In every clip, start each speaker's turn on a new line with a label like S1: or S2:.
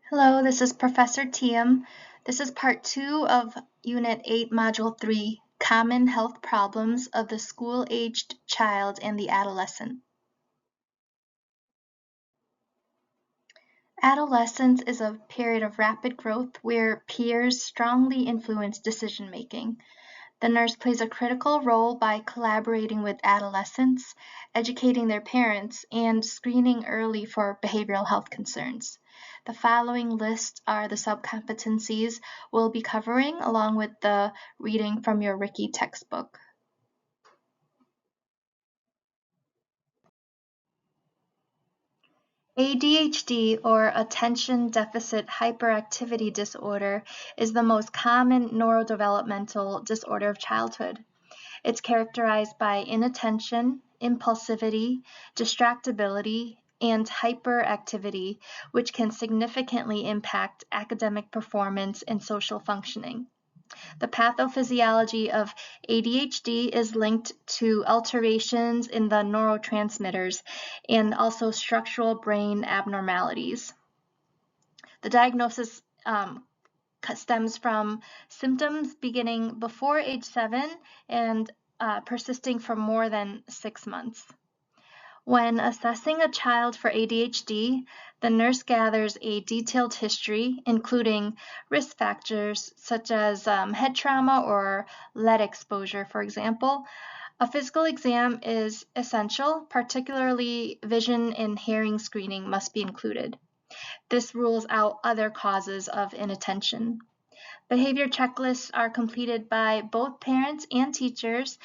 S1: Hello, this is Professor Tiam. This is part 2 of Unit 8, Module 3, Common Health Problems of the School-Aged Child and the Adolescent. Adolescence is a period of rapid growth where peers strongly influence decision-making. The nurse plays a critical role by collaborating with adolescents, educating their parents, and screening early for behavioral health concerns. The following list are the subcompetencies we'll be covering along with the reading from your Ricky textbook. ADHD, or Attention Deficit Hyperactivity Disorder, is the most common neurodevelopmental disorder of childhood. It's characterized by inattention, impulsivity, distractibility, and hyperactivity, which can significantly impact academic performance and social functioning. The pathophysiology of ADHD is linked to alterations in the neurotransmitters and also structural brain abnormalities. The diagnosis stems from symptoms beginning before age 7 and persisting for more than 6 months. When assessing a child for ADHD, the nurse gathers a detailed history, including risk factors such as head trauma or lead exposure, for example. A physical exam is essential, particularly vision and hearing screening must be included. This rules out other causes of inattention. Behavior checklists are completed by both parents and teachers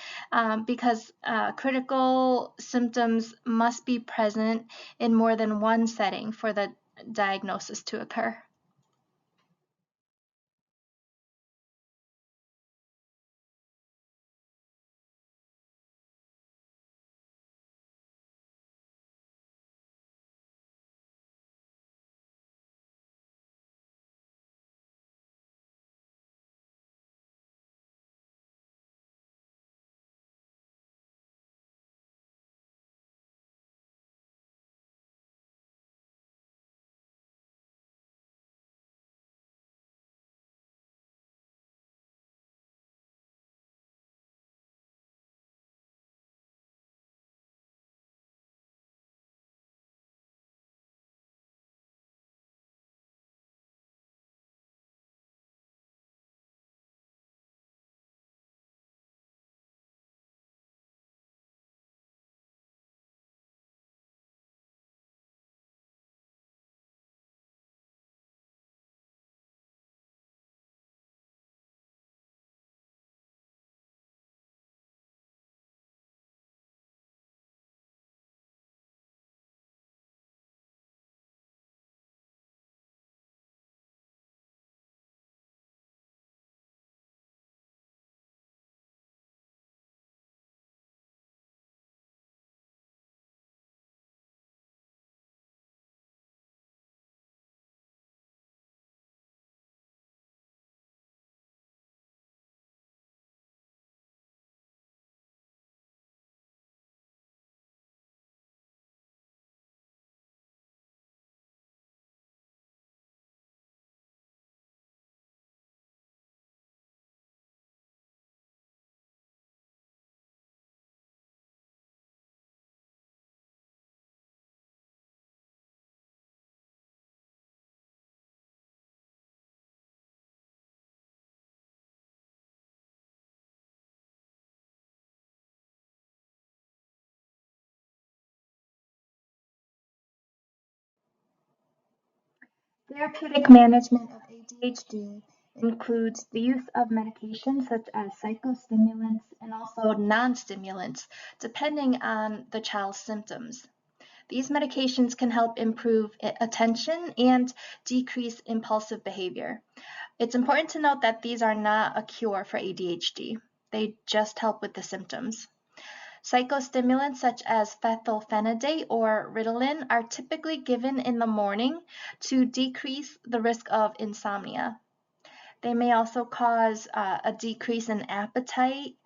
S1: because critical symptoms must be present in more than one setting for the diagnosis to occur. Therapeutic management of ADHD includes the use of medications such as psychostimulants and also non-stimulants, depending on the child's symptoms. These medications can help improve attention and decrease impulsive behavior. It's important to note that these are not a cure for ADHD. They just help with the symptoms. Psychostimulants such as methylphenidate or Ritalin are typically given in the morning to decrease the risk of insomnia. They may also cause a decrease in appetite,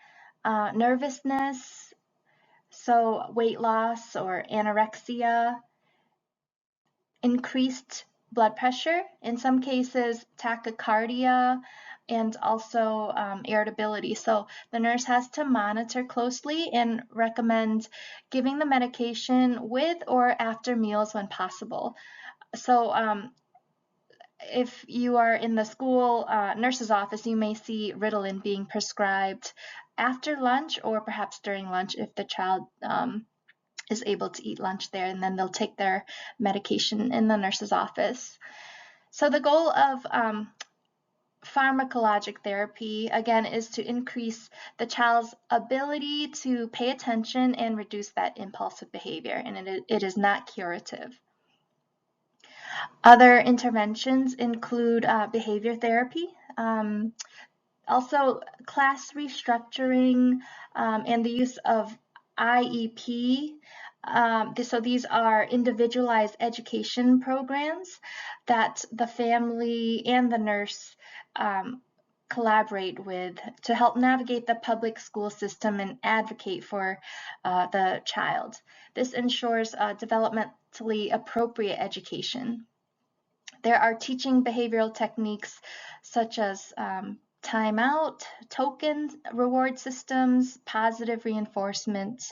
S1: nervousness, so weight loss or anorexia, increased blood pressure, in some cases tachycardia, and also irritability. So the nurse has to monitor closely and recommend giving the medication with or after meals when possible. So if you are in the school nurse's office, you may see Ritalin being prescribed after lunch or perhaps during lunch if the child is able to eat lunch there, and then they'll take their medication in the nurse's office. So the goal of pharmacologic therapy, again, is to increase the child's ability to pay attention and reduce that impulsive behavior, and it is not curative. Other interventions include behavior therapy, also class restructuring, and the use of IEP. So these are individualized education programs that the family and the nurse collaborate with to help navigate the public school system and advocate for the child. This ensures developmentally appropriate education. There are teaching behavioral techniques such as timeout, tokens, reward systems, positive reinforcement.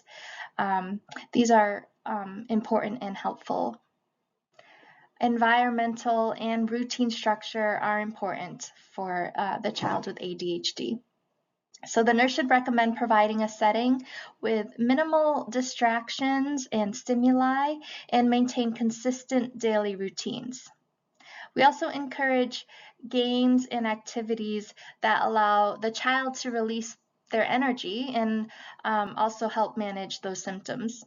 S1: These are important and helpful. Environmental and routine structure are important for the child with ADHD. So the nurse should recommend providing a setting with minimal distractions and stimuli and maintain consistent daily routines. We also encourage games and activities that allow the child to release their energy and also help manage those symptoms.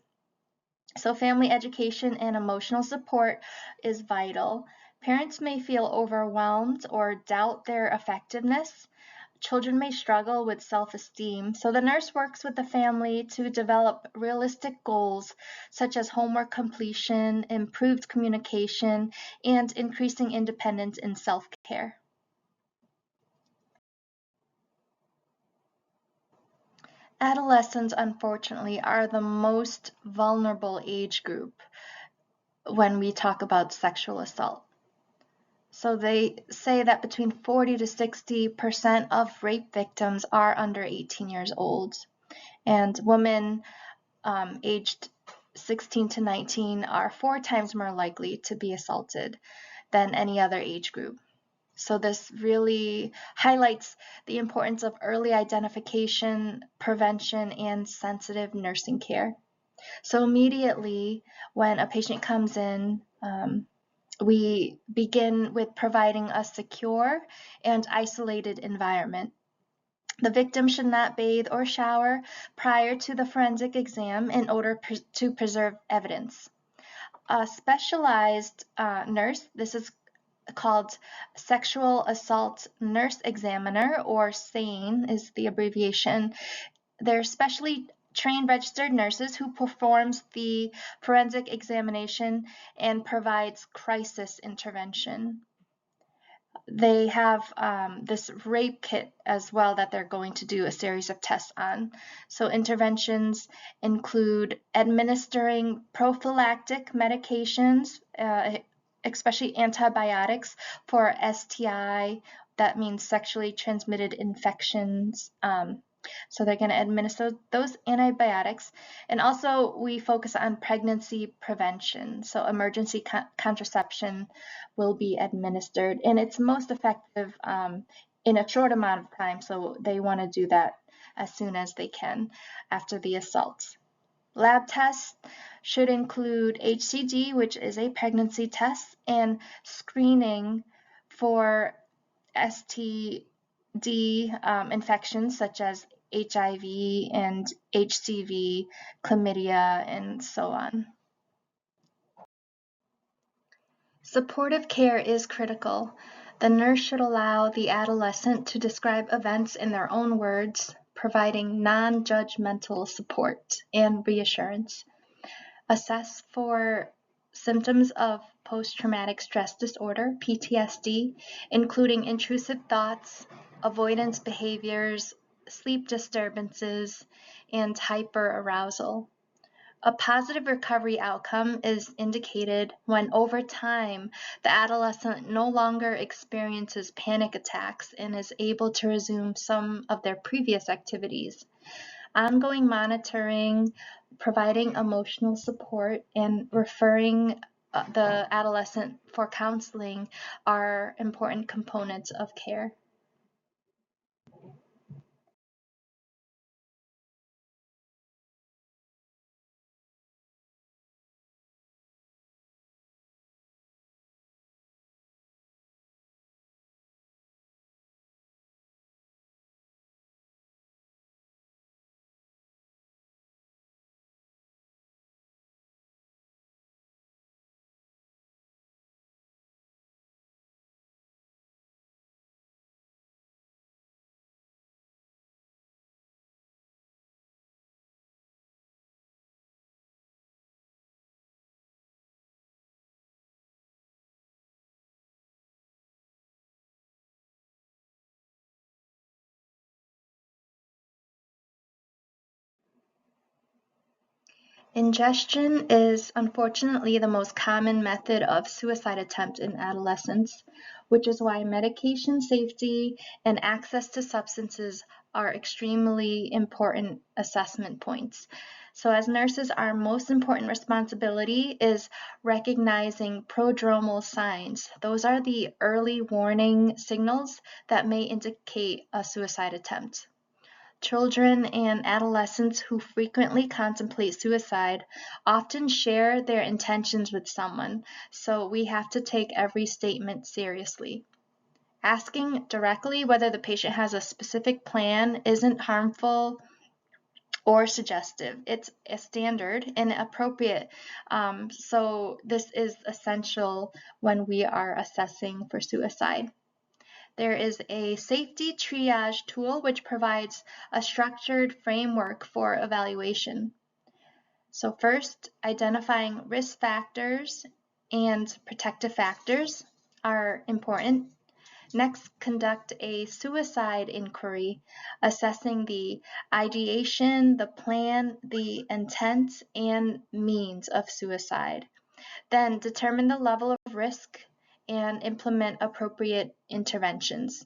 S1: So family education and emotional support is vital. Parents may feel overwhelmed or doubt their effectiveness. Children may struggle with self-esteem, so the nurse works with the family to develop realistic goals such as homework completion, improved communication, and increasing independence in self-care. Adolescents, unfortunately, are the most vulnerable age group when we talk about sexual assault. So they say that between 40 to 60% of rape victims are under 18 years old. And women aged 16 to 19 are 4 times more likely to be assaulted than any other age group. So this really highlights the importance of early identification, prevention, and sensitive nursing care. So immediately when a patient comes in, we begin with providing a secure and isolated environment. The victim should not bathe or shower prior to the forensic exam in order to preserve evidence. A specialized nurse, this is called Sexual Assault Nurse Examiner, or SANE is the abbreviation. They're specially trained registered nurses who performs the forensic examination and provides crisis intervention. They have this rape kit as well that they're going to do a series of tests on. So interventions include administering prophylactic medications, especially antibiotics for STI, that means sexually transmitted infections. So they're going to administer those antibiotics. And also we focus on pregnancy prevention. So emergency contraception will be administered, and it's most effective in a short amount of time. So they want to do that as soon as they can after the assaults. Lab tests should include HCG, which is a pregnancy test, and screening for STD infections such as HIV and HCV, chlamydia, and so on. Supportive care is critical. The nurse should allow the adolescent to describe events in their own words, providing non-judgmental support and reassurance. Assess for symptoms of post-traumatic stress disorder, PTSD, including intrusive thoughts, avoidance behaviors, sleep disturbances, and hyperarousal. A positive recovery outcome is indicated when over time the adolescent no longer experiences panic attacks and is able to resume some of their previous activities. Ongoing monitoring, providing emotional support, and referring the adolescent for counseling are important components of care. Ingestion is unfortunately the most common method of suicide attempt in adolescents, which is why medication safety and access to substances are extremely important assessment points. So as nurses, our most important responsibility is recognizing prodromal signs. Those are the early warning signals that may indicate a suicide attempt. Children and adolescents who frequently contemplate suicide often share their intentions with someone, so we have to take every statement seriously. Asking directly whether the patient has a specific plan isn't harmful or suggestive. It's a standard and appropriate. So this is essential when we are assessing for suicide. There is a safety triage tool which provides a structured framework for evaluation. So first, identifying risk factors and protective factors are important. Next, conduct a suicide inquiry, assessing the ideation, the plan, the intent, and means of suicide. Then determine the level of risk and implement appropriate interventions.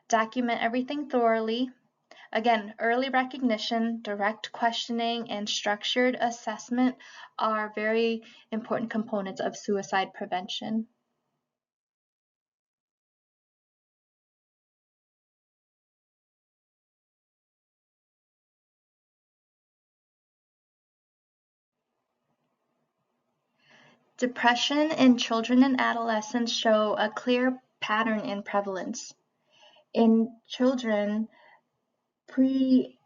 S1: Document everything thoroughly. Again, early recognition, direct questioning, and structured assessment are very important components of suicide prevention. Depression in children and adolescents show a clear pattern in prevalence. In children, during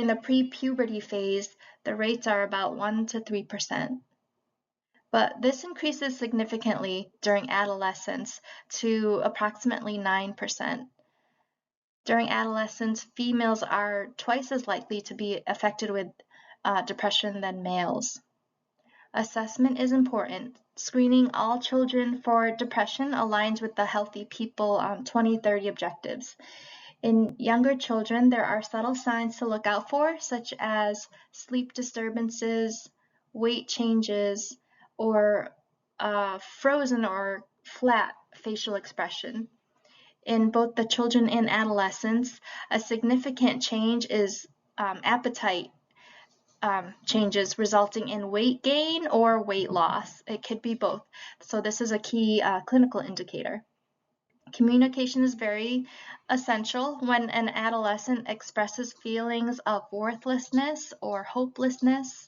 S1: the pre-puberty phase, the rates are about 1 to 3%. But this increases significantly during adolescence to approximately 9%. During adolescence, females are twice as likely to be affected with depression than males. Assessment is important. Screening all children for depression aligns with the Healthy People 2030 objectives. In younger children, there are subtle signs to look out for, such as sleep disturbances, weight changes, or frozen or flat facial expression. In both the children and adolescents, a significant change is appetite changes resulting in weight gain or weight loss. It could be both. So this is a key clinical indicator. Communication is very essential. When an adolescent expresses feelings of worthlessness or hopelessness,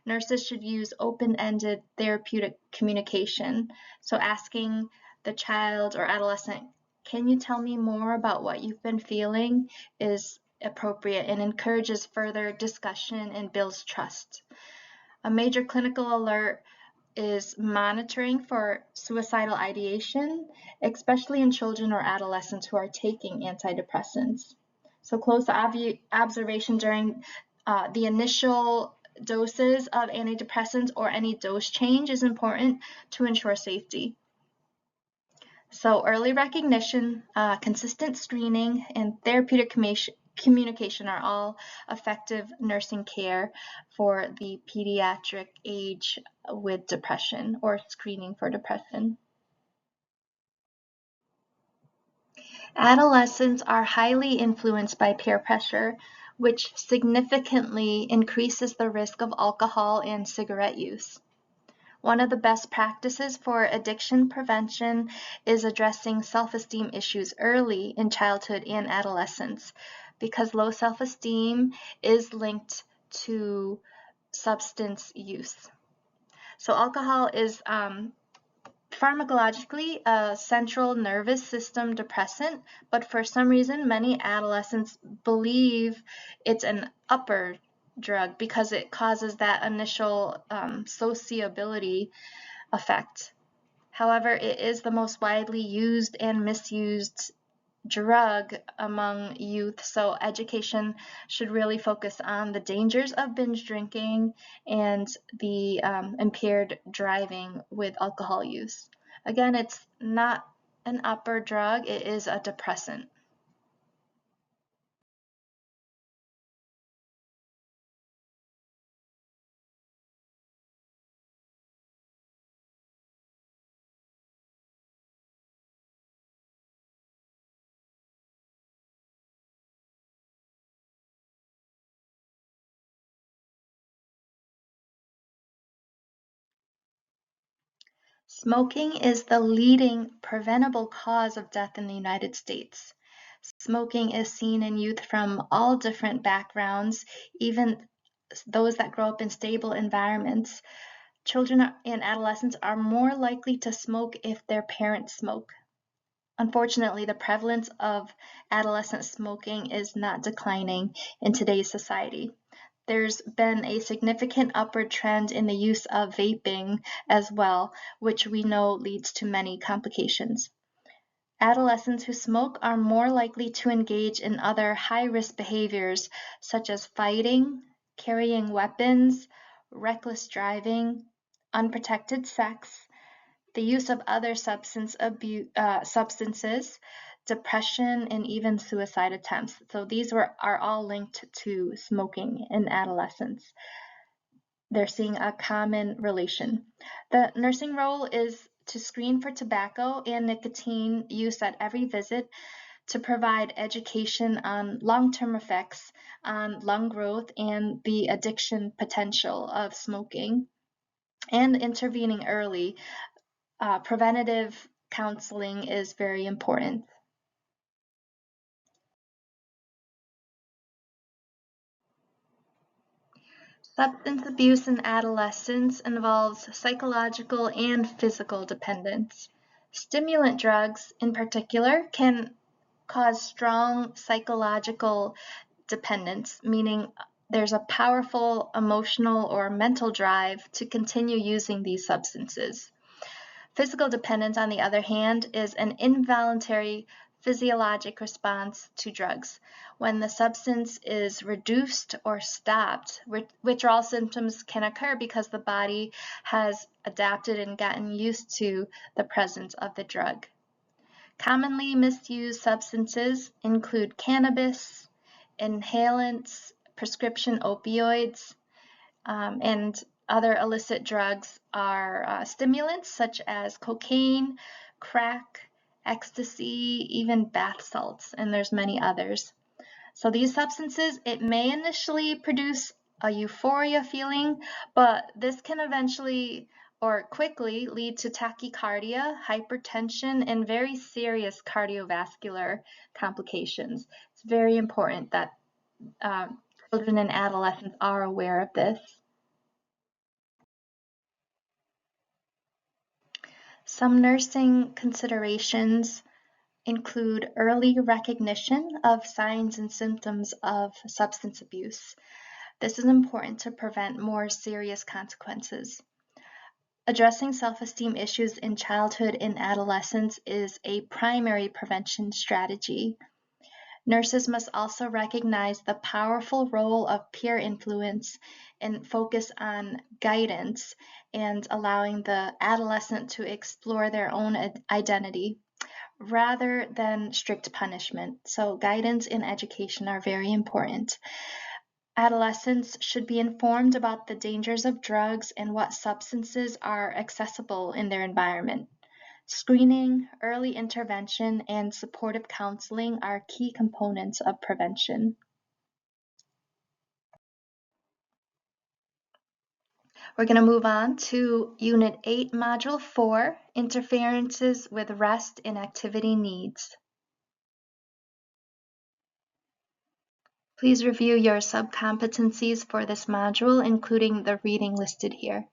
S1: nurses should use open-ended therapeutic communication. So asking the child or adolescent, can you tell me more about what you've been feeling, is appropriate and encourages further discussion and builds trust. A major clinical alert is monitoring for suicidal ideation, especially in children or adolescents who are taking antidepressants. So close observation during the initial doses of antidepressants or any dose change is important to ensure safety. So early recognition, consistent screening, and therapeutic communication are all effective nursing care for the pediatric age with depression or screening for depression. Adolescents are highly influenced by peer pressure, which significantly increases the risk of alcohol and cigarette use. One of the best practices for addiction prevention is addressing self-esteem issues early in childhood and adolescence, because low self-esteem is linked to substance use. So alcohol is pharmacologically a central nervous system depressant, but for some reason many adolescents believe it's an upper drug because it causes that initial sociability effect. However, it is the most widely used and misused drug among youth, so education should really focus on the dangers of binge drinking and the impaired driving with alcohol use. Again, it's not an upper drug, it is a depressant. Smoking is the leading preventable cause of death in the United States. Smoking is seen in youth from all different backgrounds, even those that grow up in stable environments. Children and adolescents are more likely to smoke if their parents smoke. Unfortunately, the prevalence of adolescent smoking is not declining in today's society. There's been a significant upward trend in the use of vaping as well, which we know leads to many complications. Adolescents who smoke are more likely to engage in other high-risk behaviors such as fighting, carrying weapons, reckless driving, unprotected sex, the use of other substances, depression, and even suicide attempts. So these are all linked to smoking in adolescence. They're seeing a common relation. The nursing role is to screen for tobacco and nicotine use at every visit, to provide education on long-term effects on lung growth and the addiction potential of smoking, and intervening early. Preventative counseling is very important. Substance abuse in adolescence involves psychological and physical dependence. Stimulant drugs, in particular, can cause strong psychological dependence, meaning there's a powerful emotional or mental drive to continue using these substances. Physical dependence, on the other hand, is an involuntary physiologic response to drugs. When the substance is reduced or stopped, withdrawal symptoms can occur because the body has adapted and gotten used to the presence of the drug. Commonly misused substances include cannabis, inhalants, prescription opioids, and other illicit drugs are stimulants such as cocaine, crack, ecstasy, even bath salts, and there's many others. So these substances, it may initially produce a euphoria feeling, but this can eventually or quickly lead to tachycardia, hypertension, and very serious cardiovascular complications. It's very important that children and adolescents are aware of this. Some nursing considerations include early recognition of signs and symptoms of substance abuse. This is important to prevent more serious consequences. Addressing self-esteem issues in childhood and adolescence is a primary prevention strategy. Nurses must also recognize the powerful role of peer influence and focus on guidance and allowing the adolescent to explore their own identity. rather than strict punishment. So guidance and education are very important. Adolescents should be informed about the dangers of drugs and what substances are accessible in their environment. Screening, early intervention, and supportive counseling are key components of prevention. We're going to move on to Unit 8, Module 4, Interferences with Rest and Activity Needs. Please review your subcompetencies for this module, including the reading listed here.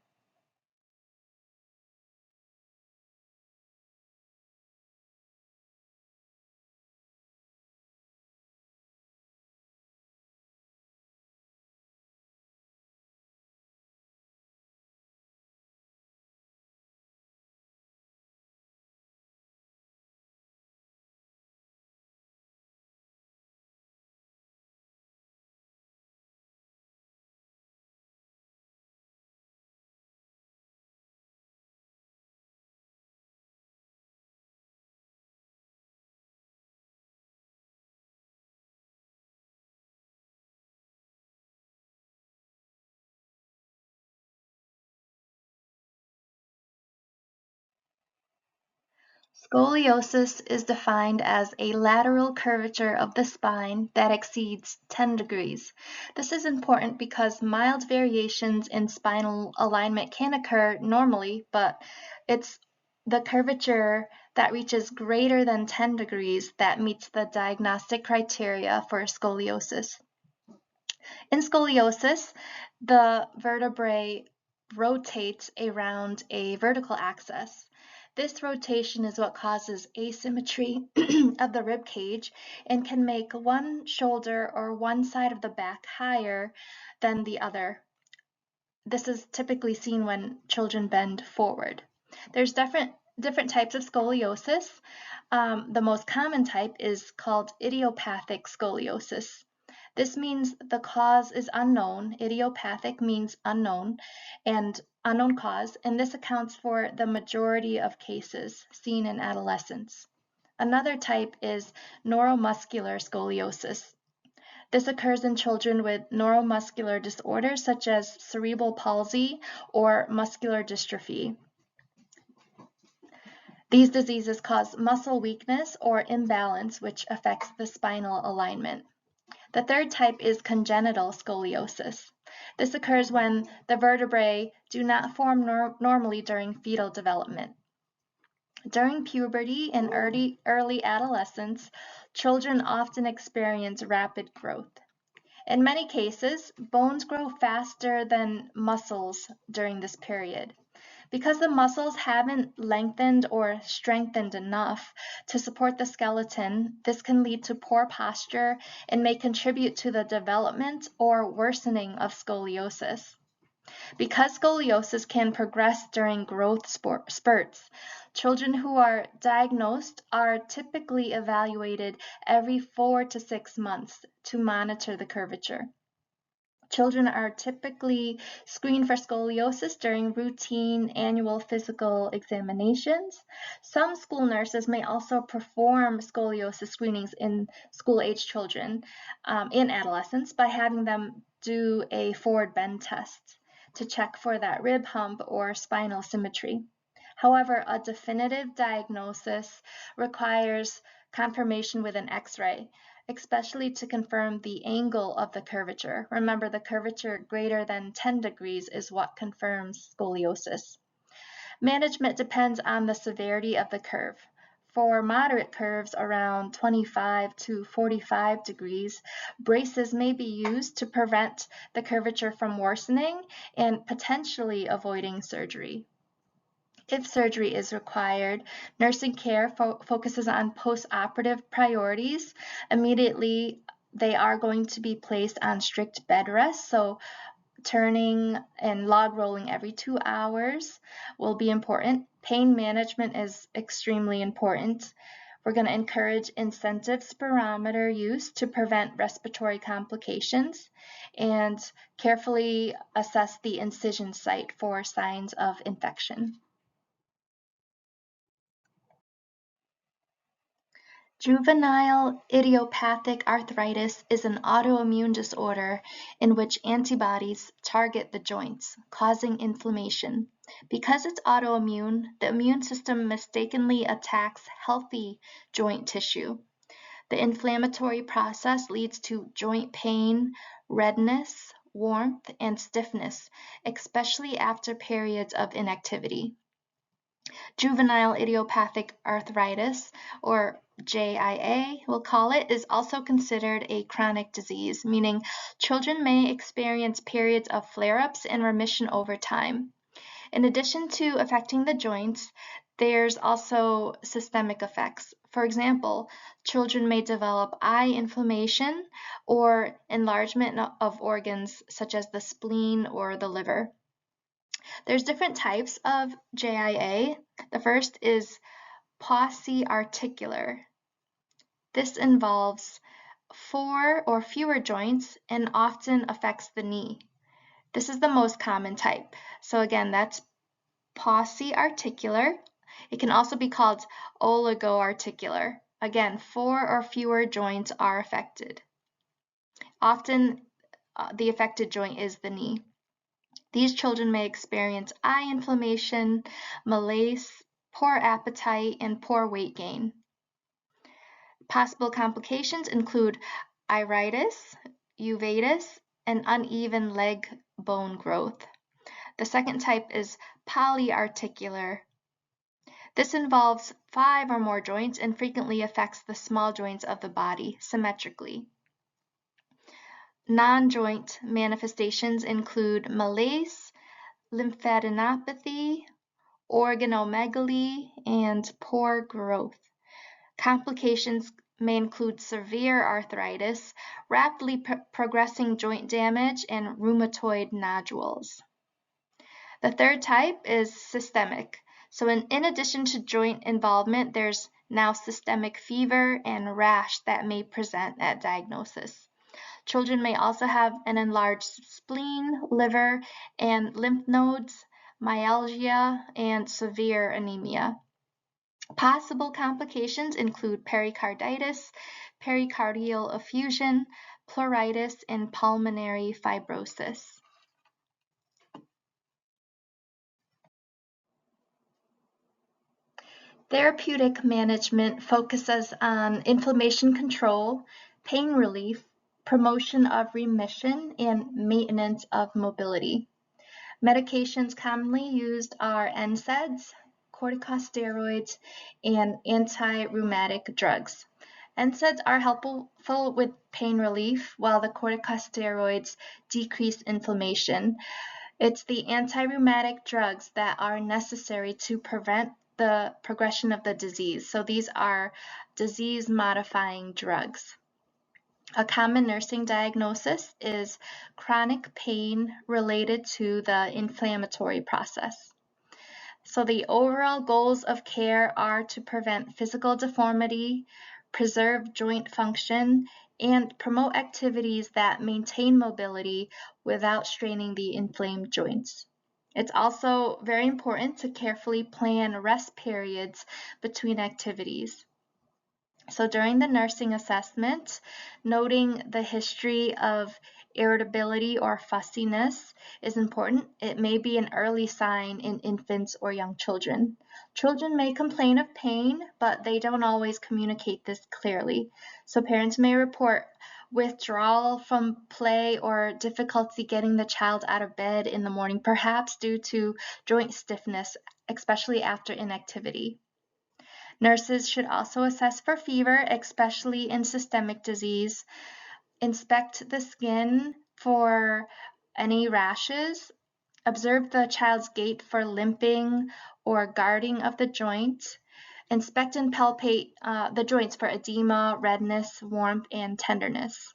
S1: Scoliosis is defined as a lateral curvature of the spine that exceeds 10 degrees. This is important because mild variations in spinal alignment can occur normally, but it's the curvature that reaches greater than 10 degrees that meets the diagnostic criteria for scoliosis. In scoliosis, the vertebrae rotates around a vertical axis. This rotation is what causes asymmetry of the rib cage and can make one shoulder or one side of the back higher than the other. This is typically seen when children bend forward. There's different types of scoliosis. The most common type is called idiopathic scoliosis. This means the cause is unknown. Idiopathic means unknown and unknown cause, and this accounts for the majority of cases seen in adolescents. Another type is neuromuscular scoliosis. This occurs in children with neuromuscular disorders such as cerebral palsy or muscular dystrophy. These diseases cause muscle weakness or imbalance, which affects the spinal alignment. The third type is congenital scoliosis. This occurs when the vertebrae do not form normally during fetal development. During puberty and early adolescence, children often experience rapid growth. In many cases, bones grow faster than muscles during this period. Because the muscles haven't lengthened or strengthened enough to support the skeleton, this can lead to poor posture and may contribute to the development or worsening of scoliosis. Because scoliosis can progress during growth spurts, children who are diagnosed are typically evaluated every 4 to 6 months to monitor the curvature. Children are typically screened for scoliosis during routine annual physical examinations. Some school nurses may also perform scoliosis screenings in school-age children in adolescents by having them do a forward bend test to check for that rib hump or spinal symmetry. However, a definitive diagnosis requires confirmation with an X-ray, especially to confirm the angle of the curvature. Remember, the curvature greater than 10 degrees is what confirms scoliosis. Management depends on the severity of the curve. For moderate curves around 25 to 45 degrees, braces may be used to prevent the curvature from worsening and potentially avoiding surgery. If surgery is required, nursing care focuses on post-operative priorities. Immediately, they are going to be placed on strict bed rest, so turning and log rolling every 2 hours will be important. Pain management is extremely important. We're going to encourage incentive spirometer use to prevent respiratory complications and carefully assess the incision site for signs of infection. Juvenile idiopathic arthritis is an autoimmune disorder in which antibodies target the joints, causing inflammation. Because it's autoimmune, the immune system mistakenly attacks healthy joint tissue. The inflammatory process leads to joint pain, redness, warmth, and stiffness, especially after periods of inactivity. Juvenile idiopathic arthritis, or JIA, we'll call it, is also considered a chronic disease, meaning children may experience periods of flare-ups and remission over time. In addition to affecting the joints, there's also systemic effects. For example, children may develop eye inflammation or enlargement of organs such as the spleen or the liver. There's different types of JIA. The first is pauciarticular. This involves 4 or fewer joints and often affects the knee. This is the most common type. So again, that's pauciarticular. It can also be called oligoarticular. Again, 4 or fewer joints are affected. Often the affected joint is the knee. These children may experience eye inflammation, malaise, poor appetite, and poor weight gain. Possible complications include iritis, uveitis, and uneven leg bone growth. The second type is polyarticular. This involves 5 or more joints and frequently affects the small joints of the body symmetrically. Non-joint manifestations include malaise, lymphadenopathy, organomegaly, and poor growth. Complications may include severe arthritis, rapidly progressing joint damage, and rheumatoid nodules. The third type is systemic. So in addition to joint involvement, there's now systemic fever and rash that may present at diagnosis. Children may also have an enlarged spleen, liver, and lymph nodes, myalgia, and severe anemia. Possible complications include pericarditis, pericardial effusion, pleuritis, and pulmonary fibrosis. Therapeutic management focuses on inflammation control, pain relief, promotion of remission, and maintenance of mobility. Medications commonly used are NSAIDs, corticosteroids, and anti-rheumatic drugs. NSAIDs are helpful with pain relief, while the corticosteroids decrease inflammation. It's the anti-rheumatic drugs that are necessary to prevent the progression of the disease. So these are disease-modifying drugs. A common nursing diagnosis is chronic pain related to the inflammatory process. So the overall goals of care are to prevent physical deformity, preserve joint function, and promote activities that maintain mobility without straining the inflamed joints. It's also very important to carefully plan rest periods between activities. So during the nursing assessment, noting the history of irritability or fussiness is important. It may be an early sign in infants or young children. Children may complain of pain, but they don't always communicate this clearly. So parents may report withdrawal from play or difficulty getting the child out of bed in the morning, perhaps due to joint stiffness, especially after inactivity. Nurses should also assess for fever, especially in systemic disease, inspect the skin for any rashes, observe the child's gait for limping or guarding of the joint, inspect and palpate the joints for edema, redness, warmth, and tenderness.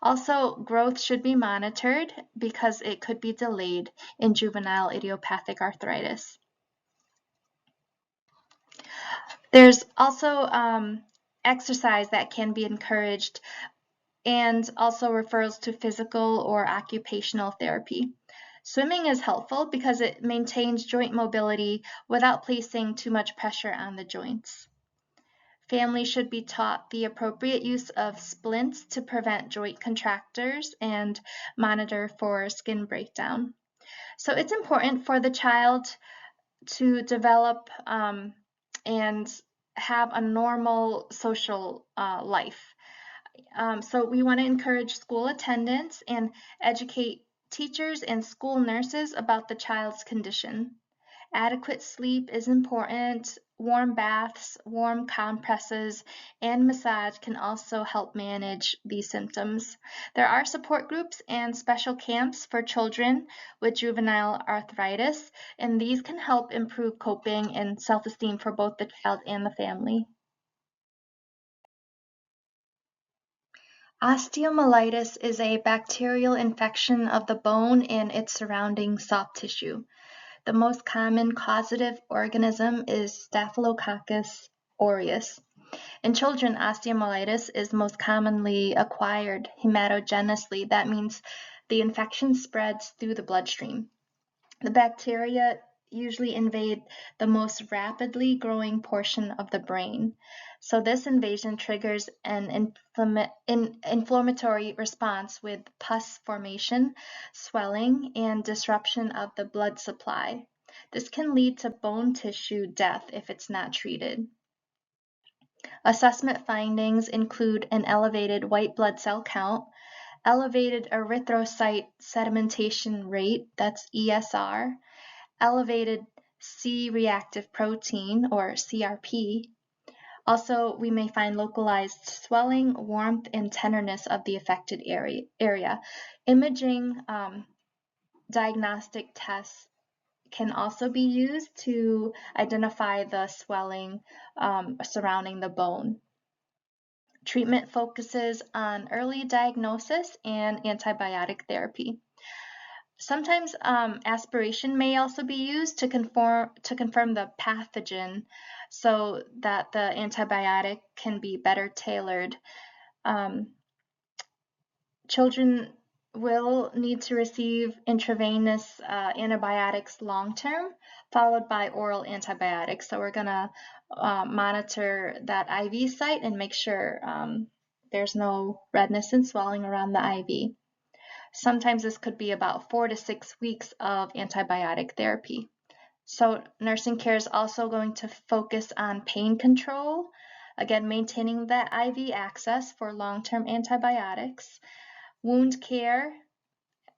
S1: Also, growth should be monitored because it could be delayed in juvenile idiopathic arthritis. There's also exercise that can be encouraged and also referrals to physical or occupational therapy. Swimming is helpful because it maintains joint mobility without placing too much pressure on the joints. Families should be taught the appropriate use of splints to prevent joint contractures and monitor for skin breakdown. So it's important for the child to develop and have a normal social life. So we want to encourage school attendance and educate teachers and school nurses about the child's condition. Adequate sleep is important. Warm baths, warm compresses, and massage can also help manage these symptoms. There are support groups and special camps for children with juvenile arthritis, and these can help improve coping and self-esteem for both the child and the family. Osteomyelitis is a bacterial infection of the bone and its surrounding soft tissue. The most common causative organism is Staphylococcus aureus. In children, osteomyelitis is most commonly acquired hematogenously. That means the infection spreads through the bloodstream. The bacteria usually invade the most rapidly growing portion of the brain. So this invasion triggers an inflammatory response with pus formation, swelling, and disruption of the blood supply. This can lead to bone tissue death if it's not treated. Assessment findings include an elevated white blood cell count, elevated erythrocyte sedimentation rate, that's ESR, elevated C-reactive protein, or CRP. Also, we may find localized swelling, warmth, and tenderness of the affected area. Imaging diagnostic tests can also be used to identify the swelling surrounding the bone. Treatment focuses on early diagnosis and antibiotic therapy. Sometimes aspiration may also be used to confirm the pathogen so that the antibiotic can be better tailored. Children will need to receive intravenous antibiotics long-term, followed by oral antibiotics. So we're going to monitor that IV site and make sure there's no redness and swelling around the IV. Sometimes this could be about 4 to 6 weeks of antibiotic therapy. So nursing care is also going to focus on pain control, again, maintaining that IV access for long-term antibiotics, wound care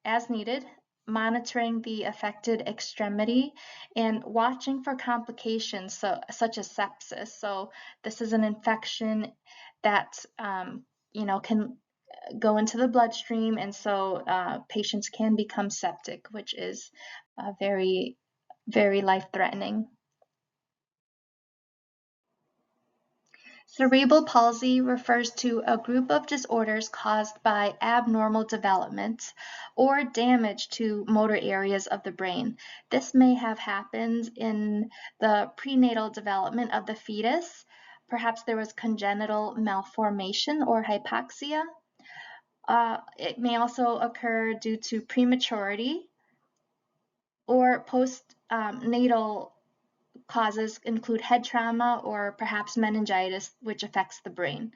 S1: as needed, monitoring the affected extremity, and watching for complications such as sepsis. So this is an infection that can go into the bloodstream, and so patients can become septic, which is very, very life-threatening. Cerebral palsy refers to a group of disorders caused by abnormal development or damage to motor areas of the brain. This may have happened in the prenatal development of the fetus. Perhaps there was congenital malformation or hypoxia. It may also occur due to prematurity, or postnatal causes include head trauma or perhaps meningitis, which affects the brain.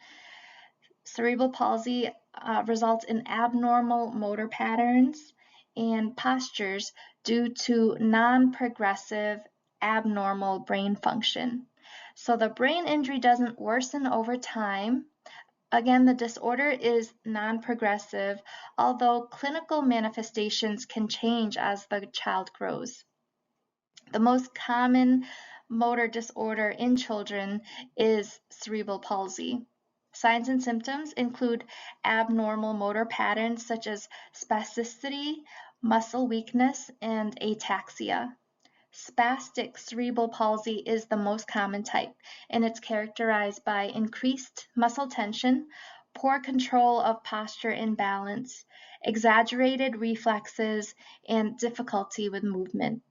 S1: Cerebral palsy results in abnormal motor patterns and postures due to non-progressive abnormal brain function. So the brain injury doesn't worsen over time. Again, the disorder is non-progressive, although clinical manifestations can change as the child grows. The most common motor disorder in children is cerebral palsy. Signs and symptoms include abnormal motor patterns such as spasticity, muscle weakness, and ataxia. Spastic cerebral palsy is the most common type, and it's characterized by increased muscle tension, poor control of posture and balance, exaggerated reflexes, and difficulty with movement.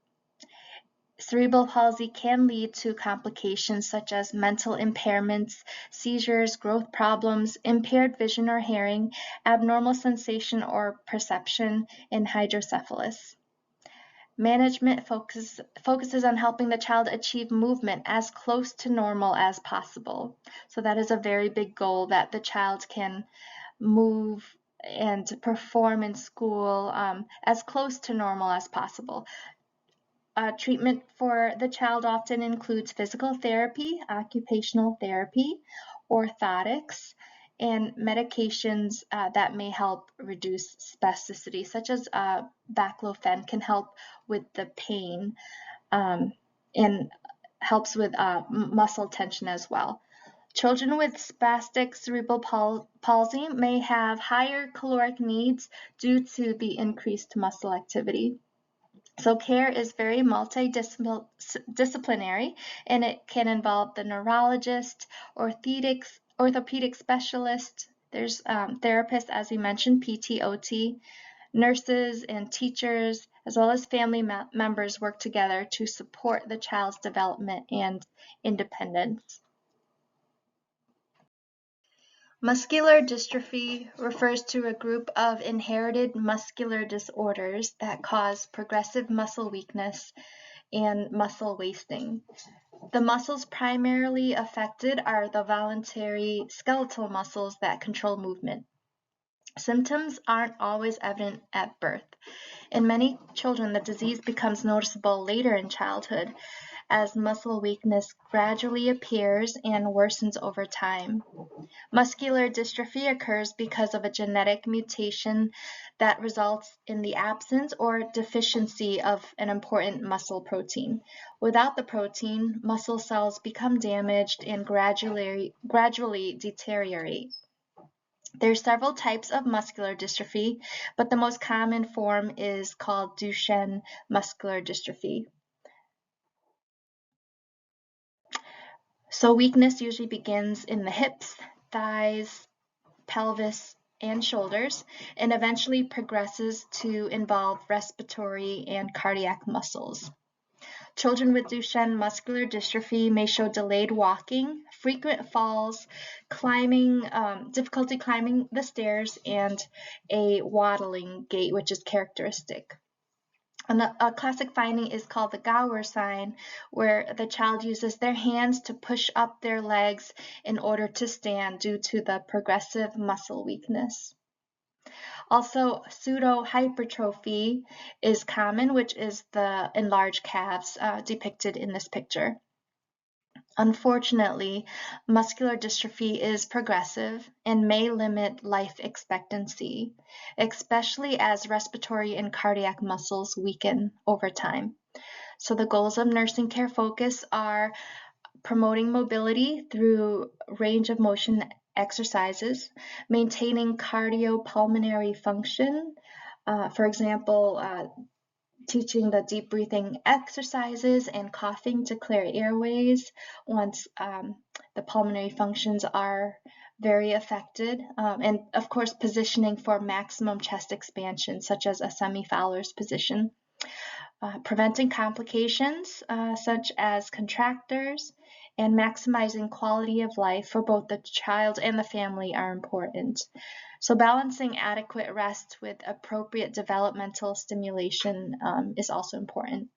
S1: Cerebral palsy can lead to complications such as mental impairments, seizures, growth problems, impaired vision or hearing, abnormal sensation or perception, and hydrocephalus. Management focuses on helping the child achieve movement as close to normal as possible. So that is a very big goal, that the child can move and perform in school as close to normal as possible. Treatment for the child often includes physical therapy, occupational therapy, orthotics, and medications that may help reduce spasticity, such as baclofen can help with the pain and helps with muscle tension as well. Children with spastic cerebral palsy may have higher caloric needs due to the increased muscle activity. So care is very multidisciplinary, and it can involve the neurologist, orthopedic specialist, there's therapists, as we mentioned, PT/OT, nurses and teachers, as well as family members work together to support the child's development and independence. Muscular dystrophy refers to a group of inherited muscular disorders that cause progressive muscle weakness and muscle wasting. The muscles primarily affected are the voluntary skeletal muscles that control movement. Symptoms aren't always evident at birth. In many children, the disease becomes noticeable later in childhood as muscle weakness gradually appears and worsens over time. Muscular dystrophy occurs because of a genetic mutation that results in the absence or deficiency of an important muscle protein. Without the protein, muscle cells become damaged and gradually deteriorate. There are several types of muscular dystrophy, but the most common form is called Duchenne muscular dystrophy. So weakness usually begins in the hips, thighs, pelvis, and shoulders, and eventually progresses to involve respiratory and cardiac muscles. Children with Duchenne muscular dystrophy may show delayed walking, frequent falls, difficulty climbing the stairs, and a waddling gait, which is characteristic. A classic finding is called the Gower sign, where the child uses their hands to push up their legs in order to stand due to the progressive muscle weakness. Also, pseudohypertrophy is common, which is the enlarged calves depicted in this picture. Unfortunately, muscular dystrophy is progressive and may limit life expectancy, especially as respiratory and cardiac muscles weaken over time. So the goals of nursing care focus are promoting mobility through range of motion exercises, maintaining cardiopulmonary function, for example, teaching the deep breathing exercises and coughing to clear airways once the pulmonary functions are very affected, and of course positioning for maximum chest expansion, such as a semi-Fowler's position. Preventing complications such as contractures, and maximizing quality of life for both the child and the family are important. So balancing adequate rest with appropriate developmental stimulation is also important.